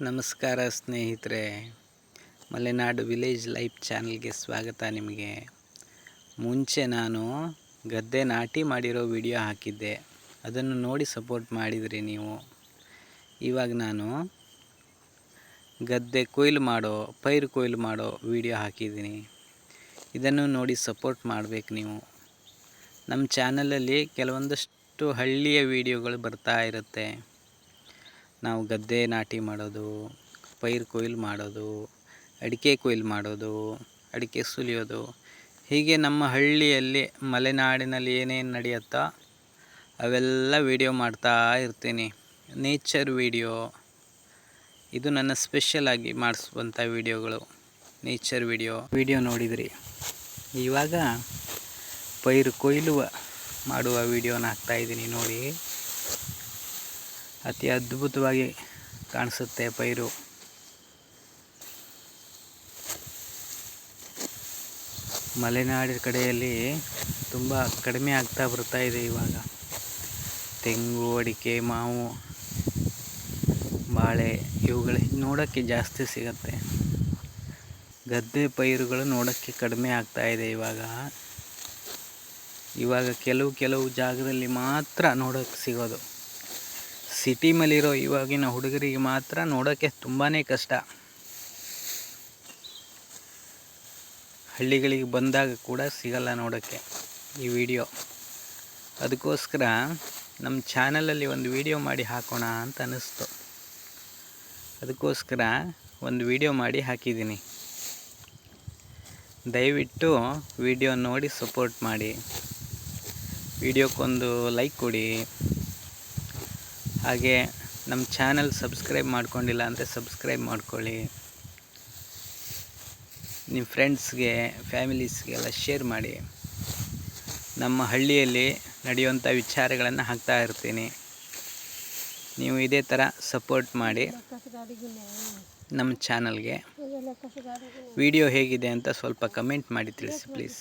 ನಮಸ್ಕಾರ ಸ್ನೇಹಿತರೆ, Malenadu village life ಚಾನಲ್ಗೆ ಸ್ವಾಗತ. ನಿಮಗೆ ಮುಂಚೆ ನಾನು ಗದ್ದೆ ನಾಟಿ ಮಾಡಿರೋ ವಿಡಿಯೋ ಹಾಕಿದ್ದೆ, ಅದನ್ನು ನೋಡಿ ಸಪೋರ್ಟ್ ಮಾಡಿದ್ರಿ ನೀವು. ಇವಾಗ ನಾನು ಗದ್ದೆ ಪೈರು ಕೊಯ್ಲು ಮಾಡೋ ವಿಡಿಯೋ ಹಾಕಿದ್ದೀನಿ. ಇದನ್ನು ನೋಡಿ ಸಪೋರ್ಟ್ ಮಾಡಬೇಕು ನೀವು. ನಮ್ಮ ಚಾನಲಲ್ಲಿ ಕೆಲವೊಂದಷ್ಟು ಹಳ್ಳಿಯ ವಿಡಿಯೋಗಳು ಬರ್ತಾ ಇರುತ್ತೆ. ನಾವು ಗದ್ದೆ ನಾಟಿ ಮಾಡೋದು, ಪೈರು ಕೊಯ್ಲು ಮಾಡೋದು, ಅಡಿಕೆ ಕೊಯ್ಲು ಮಾಡೋದು, ಅಡಿಕೆ ಸುಲಿಯೋದು, ಹೀಗೆ ನಮ್ಮ ಹಳ್ಳಿಯಲ್ಲಿ ಮಲೆನಾಡಿನಲ್ಲಿ ಏನೇನು ನಡೆಯುತ್ತೋ ಅವೆಲ್ಲ ವಿಡಿಯೋ ಮಾಡ್ತಾ ಇರ್ತೀನಿ. ನೇಚರ್ ವಿಡಿಯೋ ಇದು ನನ್ನ ಸ್ಪೆಷಲ್ ಆಗಿ ಮಾಡಿಸುವಂಥ ವಿಡಿಯೋಗಳು. ನೇಚರ್ ವಿಡಿಯೋ ನೋಡಿದ್ರಿ. ಇವಾಗ ಪೈರು ಕೊಯ್ಲು ಮಾಡುವ ವಿಡಿಯೋನ ಹಾಕ್ತಾಯಿದ್ದೀನಿ ನೋಡಿ. ಅತಿ ಅದ್ಭುತವಾಗಿ ಕಾಣಿಸುತ್ತೆ ಪೈರು. ಮಲೆನಾಡಿನ ಕಡೆಯಲ್ಲಿ ತುಂಬ ಕಡಿಮೆ ಆಗ್ತಾ ಬರ್ತಾ ಇದೆ ಇವಾಗ. ತೆಂಗು, ಅಡಿಕೆ, ಮಾವು, ಬಾಳೆ ಇವುಗಳು ನೋಡೋಕ್ಕೆ ಜಾಸ್ತಿ ಸಿಗತ್ತೆ. ಗದ್ದೆ ಪೈರುಗಳು ನೋಡೋಕ್ಕೆ ಕಡಿಮೆ ಆಗ್ತಾ ಇದೆ ಇವಾಗ ಕೆಲವು ಜಾಗದಲ್ಲಿ ಮಾತ್ರ ನೋಡೋಕ್ಕೆ ಸಿಗೋದು. ಸಿಟಿ ಮೇಲಿರೋ ಇವಾಗಿನ ಹುಡುಗರಿಗೆ ಮಾತ್ರ ನೋಡೋಕ್ಕೆ ತುಂಬಾ ಕಷ್ಟ. ಹಳ್ಳಿಗಳಿಗೆ ಬಂದಾಗ ಕೂಡ ಸಿಗಲ್ಲ ನೋಡೋಕ್ಕೆ ಈ ವಿಡಿಯೋ. ಅದಕ್ಕೋಸ್ಕರ ನಮ್ಮ ಚಾನಲಲ್ಲಿ ಒಂದು ವಿಡಿಯೋ ಮಾಡಿ ಹಾಕೋಣ ಅಂತ ಅನ್ನಿಸ್ತು. ಅದಕ್ಕೋಸ್ಕರ ಒಂದು ವಿಡಿಯೋ ಮಾಡಿ ಹಾಕಿದ್ದೀನಿ. ದಯವಿಟ್ಟು ವಿಡಿಯೋ ನೋಡಿ ಸಪೋರ್ಟ್ ಮಾಡಿ. ವಿಡಿಯೋಕ್ಕೊಂದು ಲೈಕ್ ಕೊಡಿ. ಹಾಗೆ ನಮ್ಮ ಚಾನಲ್ ಸಬ್ಸ್ಕ್ರೈಬ್ ಮಾಡ್ಕೊಂಡಿಲ್ಲ ಅಂದರೆ ಸಬ್ಸ್ಕ್ರೈಬ್ ಮಾಡ್ಕೊಳ್ಳಿ. ನಿಮ್ಮ ಫ್ರೆಂಡ್ಸ್ಗೆ, ಫ್ಯಾಮಿಲೀಸ್ಗೆಲ್ಲ ಶೇರ್ ಮಾಡಿ. ನಮ್ಮ ಹಳ್ಳಿಯಲ್ಲಿ ನಡೆಯುವಂಥ ವಿಚಾರಗಳನ್ನು ಹಾಕ್ತಾ ಇರ್ತೀನಿ. ನೀವು ಇದೇ ಥರ ಸಪೋರ್ಟ್ ಮಾಡಿ ನಮ್ಮ ಚಾನಲ್ಗೆ. ವಿಡಿಯೋ ಹೇಗಿದೆ ಅಂತ ಸ್ವಲ್ಪ ಕಮೆಂಟ್ ಮಾಡಿ ತಿಳಿಸಿ ಪ್ಲೀಸ್.